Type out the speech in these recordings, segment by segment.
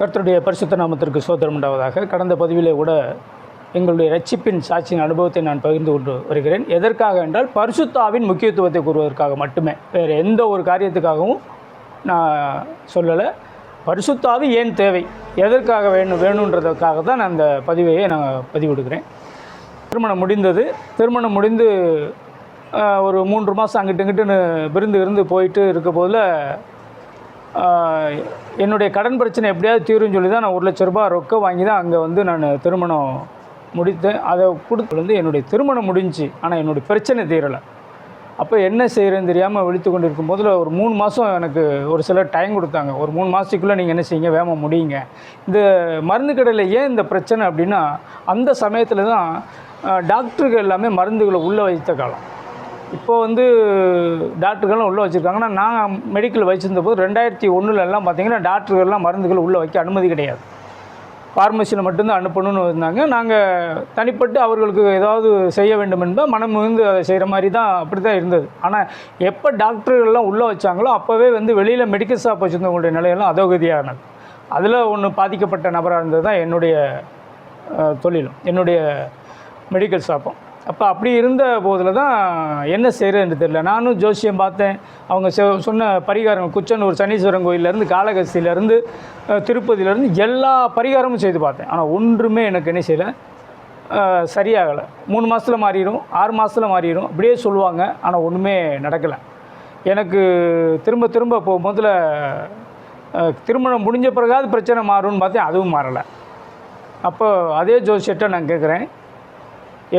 கர்த்தருடைய பரிசுத்த நாமத்திற்கு ஸ்தோத்திரம் உண்டாவதாக. கடந்த பதிவிலே கூட எங்களுடைய இரட்சிப்பின் சாட்சியின் அனுபவத்தை நான் பகிர்ந்து கொண்டு வருகிறேன். எதற்காக என்றால் பரிசுத்தாவின் முக்கியத்துவத்தை கூறுவதற்காக மட்டுமே, வேறு எந்த ஒரு காரியத்துக்காகவும் நான் சொல்லலை. பரிசுத்தாவி ஏன் தேவை, எதற்காக வேணுன்றதுக்காக தான் நான் அந்த பதிவையை நான் பதிவிடுகிறேன். திருமணம் முடிந்தது. திருமணம் முடிந்து ஒரு 3 மாதம் அங்கிட்டு இங்கிட்டுன்னு விருந்து போயிட்டு இருக்க போதில் என்னுடைய கடன் பிரச்சனை எப்படியாவது தீரும்னு சொல்லி தான் நான் 1 லட்ச ரூபாய் ரொக்கம் வாங்கி தான் அங்கே வந்து நான் திருமணம் முடித்தேன். அதை கொடுத்து என்னுடைய திருமணம் முடிஞ்சு, ஆனால் என்னுடைய பிரச்சனை தீரலை. அப்போ என்ன செய்கிறேன்னு தெரியாமல் விழித்து கொண்டு இருக்கும் போதில் ஒரு 3 மாதம் எனக்கு ஒரு சிலர் டைம் கொடுத்தாங்க. ஒரு 3 மாதத்துக்குள்ளே நீங்கள் என்ன செய்யுங்க, வேகமாக முடியுங்க. இந்த மருந்து கடையில் ஏன் இந்த பிரச்சனை அப்படின்னா, அந்த சமயத்தில் தான் டாக்டர்கள் எல்லாமே மருந்துகளை உள்ளே வைத்த காலம். இப்போ வந்து டாக்டர்கள்லாம் உள்ளே வச்சுருக்காங்கன்னா, நான் மெடிக்கல் வச்சுருந்த போது 2001 பார்த்திங்கன்னா டாக்டர்கள்லாம் மருந்துகள் உள்ளே வைக்க அனுமதி கிடையாது. ஃபார்மசியில் மட்டும்தான் அனுப்பணும்னு இருந்தாங்க. நாங்கள் தனிப்பட்டு அவர்களுக்கு ஏதாவது செய்ய வேண்டும் என்பதால் மனம் வந்து அதை செய்கிற மாதிரி தான், அப்படி தான் இருந்தது. ஆனால் எப்போ டாக்டர்கள்லாம் உள்ளே வச்சாங்களோ அப்போவே வந்து வெளியில் மெடிக்கல் ஷாப் வச்சுருந்தவங்களுடைய நிலையெல்லாம் அதோகதியானது. அதில் ஒன்று பாதிக்கப்பட்ட நபராக இருந்தது தான் என்னுடைய தொழிலும், என்னுடைய மெடிக்கல் ஷாப்பும். அப்போ அப்படி இருந்த போதில் தான் என்ன செய்கிறேன்னு தெரியல. நானும் ஜோசியம் பார்த்தேன். அவங்க சொன்ன பரிகாரங்கள், குச்சனூர் சனீஸ்வரன் கோயிலேருந்து, காளகஸ்தியிலேருந்து, திருப்பதியிலேருந்து எல்லா பரிகாரமும் செய்து பார்த்தேன். ஆனால் ஒன்றுமே எனக்கு என்ன செய்யலை, சரியாகலை. 3 மாதத்தில் மாறிடும், 6 மாதத்தில் மாறிடும் அப்படியே சொல்லுவாங்க. ஆனால் ஒன்றுமே நடக்கலை. எனக்கு திரும்ப இப்போ முதல்ல திருமணம் முடிஞ்ச பிறகாவது பிரச்சனை மாறும்னு பார்த்தேன், அதுவும் மாறலை. அப்போ அதே ஜோசியர்கிட்ட நான் கேட்குறேன்,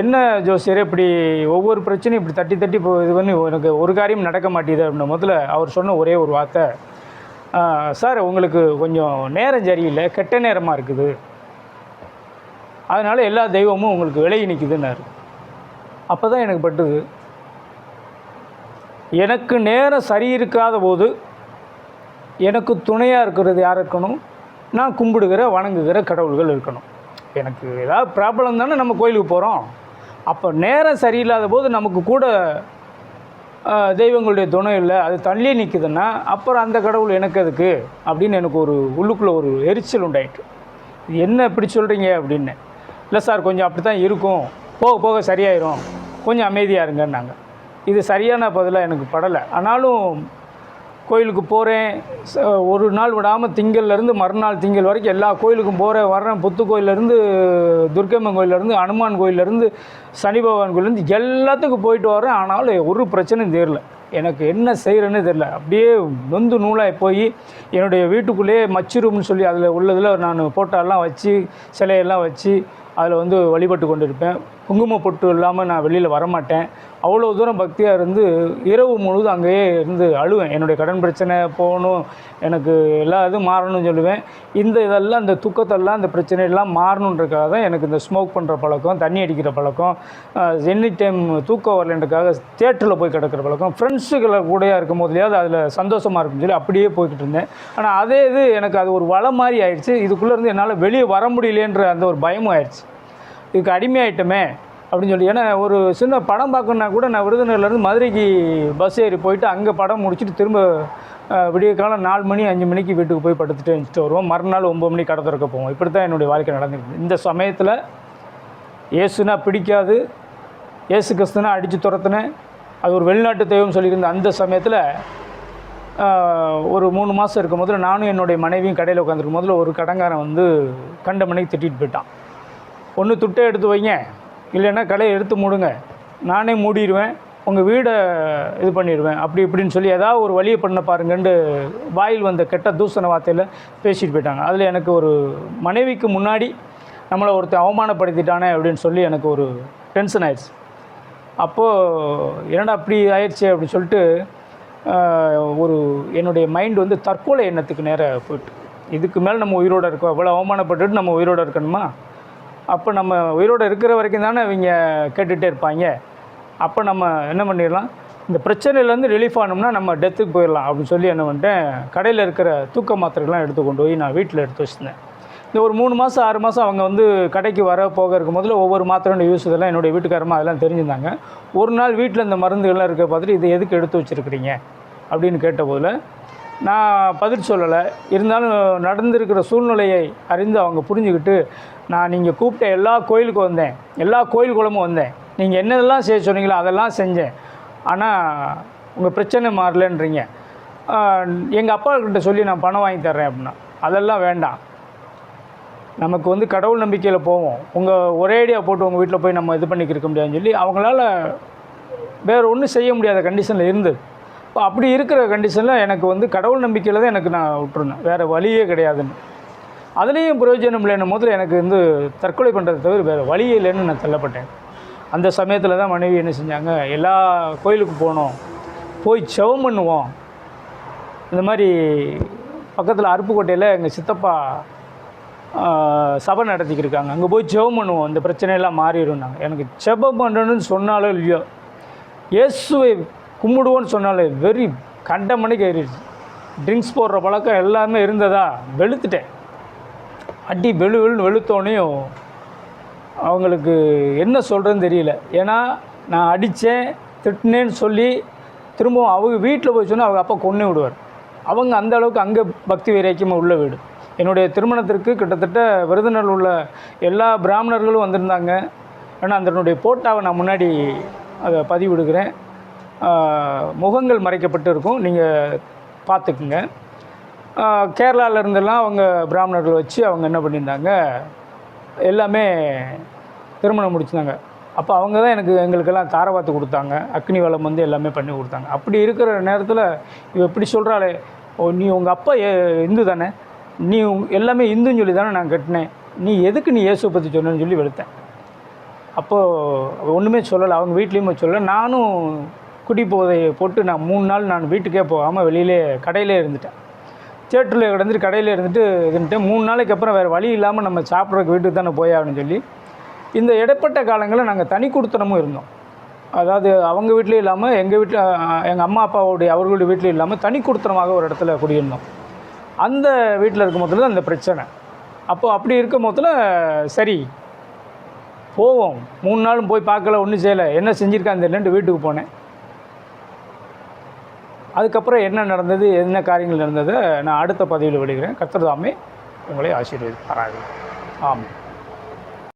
என்ன ஜோசியரே இப்படி ஒவ்வொரு பிரச்சனையும் இப்படி தட்டி இது பண்ணி எனக்கு ஒரு காரியம் நடக்க மாட்டேது அப்படின்ன முதல்ல அவர் சொன்ன ஒரே ஒரு வார்த்தை, சார் உங்களுக்கு கொஞ்சம் நேரம் சரியில்லை, கெட்ட நேரமாக இருக்குது, அதனால் எல்லா தெய்வமும் உங்களுக்கு விலகி நிற்குதுன்னாரு. அப்போ தான் எனக்கு பட்டுது, எனக்கு நேரம் சரி இருக்காத போது எனக்கு துணையாக இருக்கிறது யார் இருக்கணும், நான் கும்பிடுகிற வணங்குகிற கடவுள்கள் இருக்கணும். எனக்கு ஏதாவது ப்ராப்ளம் தானே நம்ம கோயிலுக்கு போகிறோம். அப்போ நேரம் சரியில்லாத போது நமக்கு கூட தெய்வங்களுடைய துணை இல்லை, அது தள்ளி நிற்குதுன்னா அப்புறம் அந்த கடவுள் எனக்கு அதுக்கு அப்படின்னு எனக்கு ஒரு உள்ளுக்குள்ளே ஒரு எரிச்சல் உண்டாயிட்டு. இது என்ன இப்படி சொல்கிறீங்க அப்படின்னு. இல்லை சார் கொஞ்சம் அப்படி தான் இருக்கும், போக போக சரியாயிரும், கொஞ்சம் அமைதியாக இருங்கன்னாங்க. இது சரியான பதிலாக எனக்கு படலை. ஆனாலும் கோயிலுக்கு போகிறேன், ஒரு நாள் விடாமல் திங்கள்லேருந்து மறுநாள் திங்கள் வரைக்கும் எல்லா கோயிலுக்கும் வர்றேன். புத்து கோயிலேருந்து, துர்க்கம்மன் கோயிலேருந்து, அனுமான் கோயிலேருந்து, சனி பகவான் கோயிலேருந்து எல்லாத்துக்கும் போயிட்டு வரேன். ஆனாலும் ஒரு பிரச்சனையும் தெரியல. எனக்கு என்ன செய்கிறேன்னு தெரில. அப்படியே நொந்து நூலாக போய் என்னுடைய வீட்டுக்குள்ளேயே மச்சிரூம்னு சொல்லி அதில் உள்ளதில் நான் போட்டாலாம் வச்சு, சிலையெல்லாம் வச்சு அதில் வந்து வழிபட்டு கொண்டு இருப்பேன். குங்கும பொட்டு இல்லாமல் நான் வெளியில் வரமாட்டேன். அவ்வளோ தூரம் பக்தியாக இருந்து இரவு முழுவதும் அங்கேயே இருந்து அழுவேன். என்னுடைய கடன் பிரச்சனை போகணும், எனக்கு எல்லா இதுவும் மாறணும்னு சொல்லுவேன். இதெல்லாம் இந்த துக்கத்தெல்லாம், இந்த பிரச்சனையெல்லாம் மாறணுன்றதுக்காக தான் எனக்கு இந்த ஸ்மோக் பண்ணுற பழக்கம், தண்ணி அடிக்கிற பழக்கம், எனி டைம் தூக்கம் வரலன்றதுக்காக தியேட்டரில் போய் கிடக்கிற பழக்கம், ஃப்ரெண்ட்ஸுகளை கூடயா இருக்கும் போதுலையாவது அதில் சந்தோஷமாக இருக்குன்னு சொல்லி அப்படியே போய்கிட்டு இருந்தேன். ஆனால் அதே இது எனக்கு அது ஒரு வளம் மாதிரி ஆயிடுச்சு. இதுக்குள்ளேருந்து என்னால் வெளியே வர முடியலேன்ற அந்த ஒரு பயமும் ஆயிடுச்சு. இதுக்கு அடிமையாயிட்டமே அப்படின்னு சொல்லி. ஏன்னா ஒரு சின்ன படம் பார்க்கணுன்னா கூட நான் விருதுநகர்லேருந்து மதுரைக்கு பஸ் ஏறி போயிட்டு அங்கே படம் முடிச்சுட்டு திரும்ப விடிய காலம் 4 மணி 5 மணிக்கு வீட்டுக்கு போய் படுத்துட்டு எழுந்துட்டு வருவோம். மறுநாள் 9 மணிக்கு கடை திறக்க போவோம். இப்படி தான் என்னுடைய வாழ்க்கை நடந்துருக்கு. இந்த சமயத்தில் ஏசுனா பிடிக்காது, ஏசு கிறிஸ்துனா அடித்து துரத்துனேன். அது ஒரு வெளிநாட்டு தெய்வம் சொல்லியிருந்த அந்த சமயத்தில் ஒரு 3 மாதம் இருக்கும் போதில் நானும் என்னுடைய மனைவியும் கடையில் உட்காந்துருக்கும் போதில் ஒரு கடங்காரன் வந்து கண்ட மணிக்கு திட்டிகிட்டு போயிட்டான். ஒன்று துட்டை எடுத்து வைங்க, இல்லைன்னா கடையை எடுத்து மூடுங்க, நானே மூடிடுவேன், உங்கள் வீடை இது பண்ணிடுவேன், அப்படி இப்படின்னு சொல்லி ஏதாவது ஒரு வழியை பண்ண பாருங்கன்னு வாயில் வந்த கெட்ட தூசண வார்த்தையில் பேசிட்டு போயிட்டாங்க. அதில் எனக்கு ஒரு மனைவிக்கு முன்னாடி நம்மளை ஒருத்தர் அவமானப்படுத்திட்டானே அப்படின்னு சொல்லி எனக்கு ஒரு டென்ஷன் ஆயிடுச்சு. அப்போது என்னடா அப்படி ஆயிடுச்சு அப்படின்னு சொல்லிட்டு ஒரு என்னுடைய மைண்ட் வந்து தற்கொலை எண்ணத்துக்கு நேராக போயிட்டு, இதுக்கு மேலே நம்ம உயிரோடு இருக்கோம், அவ்வளோ அவமானப்பட்டுட்டு நம்ம உயிரோடு இருக்கணுமா? அப்போ நம்ம உயிரோடு இருக்கிற வரைக்கும் தானே இவங்க கேட்டுகிட்டே இருப்பாங்க. அப்போ நம்ம என்ன பண்ணிடலாம், இந்த பிரச்சனையிலேருந்து ரிலீஃப் ஆனோம்னா நம்ம டெத்துக்கு போயிடலாம் அப்படின்னு சொல்லி என்ன பண்ணிட்டேன், கடையில் இருக்கிற தூக்க மாத்திரைகள்லாம் எடுத்து கொண்டு போய் நான் வீட்டில் எடுத்து வச்சுருந்தேன். இந்த ஒரு 3 மாதம் 6 மாதம் அவங்க வந்து கடைக்கு வர போக இருக்கும் போதில் ஒவ்வொரு மாத்திரையோட யூஸ் இதெல்லாம் என்னுடைய வீட்டுக்காரமாக அதெல்லாம் தெரிஞ்சிருந்தாங்க. ஒரு நாள் வீட்டில் இந்த மருந்துகள்லாம் இருக்க பார்த்துட்டு இதை எதுக்கு எடுத்து வச்சுருக்கிறீங்க அப்படின்னு கேட்ட போதில் நான் பதில் சொல்லலை. இருந்தாலும் நடந்திருக்கிற சூழ்நிலையை அறிந்து அவங்க புரிஞ்சுக்கிட்டு, நான் நீங்கள் கூப்பிட்ட எல்லா கோயிலுக்கும் வந்தேன், எல்லா கோயில் குளமும் வந்தேன், நீங்கள் என்னெல்லாம் செய்ய சொன்னீங்களோ அதெல்லாம் செஞ்சேன், ஆனால் உங்கள் பிரச்சனை மாறலன்றீங்க, எங்கள் அப்பாக்கிட்ட சொல்லி நான் பணம் வாங்கி தர்றேன் அப்படின்னா, அதெல்லாம் வேண்டாம், நமக்கு கடவுள் நம்பிக்கையில் போவோம், உங்கள் ஒரேடியாக போட்டு உங்கள் வீட்டில் போய் நம்ம இது பண்ணிக்கிருக்க முடியாதுன்னு சொல்லி அவங்களால வேறு ஒன்றும் செய்ய முடியாத கண்டிஷனில் இருந்தது. இப்போ அப்படி இருக்கிற கண்டிஷனில் எனக்கு கடவுள் நம்பிக்கையில் தான் எனக்கு நான் விட்டுருந்தேன், வேறு வழியே கிடையாதுன்னு. அதுலேயும் பிரயோஜனம் இல்லைன்னும் போது எனக்கு தற்கொலை பண்ணுறதை தவிர வேறு வழியே இல்லைன்னு நான் தள்ளப்பட்டேன். அந்த சமயத்தில் தான் மனைவி என்ன செஞ்சாங்க, எல்லா கோயிலுக்கும் போனோம், போய் செவம் பண்ணுவோம். இந்த மாதிரி பக்கத்தில் அருப்புக்கோட்டையில் எங்கள் சித்தப்பா சபை நடத்திக்கிருக்காங்க, அங்கே போய் ஜெபம் பண்ணுவோம், இந்த பிரச்சனையெல்லாம் மாறிடும். நாங்கள் எனக்கு ஜெபம் பண்ணுறேன்னு சொன்னாலும் இல்லையோ, இயேசுவை கும்பிடுவோன்னு சொன்னாலே வெறி கண்ட மணிக்கு ஏறிடுச்சு. ட்ரிங்க்ஸ் போடுற பழக்கம் எல்லாமே இருந்ததா, வெளுத்துட்டேன். அடி வெளுன்னு வெளுத்தோனையும் அவங்களுக்கு என்ன சொல்கிறேன்னு தெரியல. ஏன்னா நான் அடித்தேன் திட்டினேன்னு சொல்லி திரும்பவும் அவங்க வீட்டில் போய் சொன்னால் அவங்க அப்பா கொன்று விடுவார். அவங்க அந்த அளவுக்கு அங்கே பக்தி வைராக்கியமாக உள்ள வீடு. என்னுடைய திருமணத்திற்கு கிட்டத்தட்ட விருதுநகரில் உள்ள எல்லா பிராமணர்களும் வந்திருந்தாங்க. ஆனால் அதனுடைய போட்டாவை நான் முன்னாடி அதை பதிவிடுகிறேன். முகங்கள் மறைக்கப்பட்டு இருக்கும், நீங்கள் பார்த்துக்குங்க. கேரளாவில் இருந்தெல்லாம் அவங்க பிராமணர்கள் வச்சு அவங்க என்ன பண்ணியிருந்தாங்க, எல்லாமே திருமணம் முடிச்சிருந்தாங்க. அப்போ அவங்க தான் எங்களுக்கெல்லாம் தாரவாத்து கொடுத்தாங்க, அக்னி வளம் எல்லாமே பண்ணி கொடுத்தாங்க. அப்படி இருக்கிற நேரத்தில் இவ எப்படி சொல்கிறாளே, நீ உங்கள் அப்பா இந்து தானே, நீ எல்லாமே இந்துன்னு சொல்லி தானே நான் கட்டினேன், நீ எதுக்கு நீ இயேசுவை பற்றி சொன்னேன்னு சொல்லி வெளுத்தேன். அப்போது ஒன்றுமே சொல்லலை, அவங்க வீட்லேயுமே சொல்லலை. நானும் குடி போதையை போட்டு நான் 3 நாள் நான் வீட்டுக்கே போகாமல் வெளியிலே கடையிலே இருந்துட்டேன். தியேட்டரில் கிடந்துட்டு கடையில் இருந்துட்டு இதுன்ட்டு 3 நாளைக்கு அப்புறம் வேறு வழி இல்லாமல் நம்ம சாப்பிட்றதுக்கு வீட்டுக்கு தானே போயாகணும்னு சொல்லி இந்த இடைப்பட்ட காலங்களில் நாங்கள் தனி கொடுத்தனமும் இருந்தோம். அதாவது அவங்க வீட்லேயும் இல்லாமல் எங்கள் வீட்டில் எங்கள் அம்மா அப்பாவுடைய அவர்களுடைய வீட்லேயும் இல்லாமல் தனி கொடுத்தனமாக ஒரு இடத்துல குடியிருந்தோம். அந்த வீட்டில் இருக்கும் போதில் தான் அந்த பிரச்சனை. அப்போது அப்படி இருக்கும் போதில் சரி போவோம், 3 நாளும் போய் பார்க்கல, ஒன்றும் செய்யலை, என்ன செஞ்சுருக்கான்னு தெரியலன்ட்டு வீட்டுக்கு போனேன். அதுக்கப்புறம் என்ன நடந்தது, என்ன காரியங்கள் நடந்ததை நான் அடுத்த பதிவில் விடுகிறேன். கர்த்தர் தாமே உங்களை ஆசீர்வதிப்பாராக. ஆமாம்.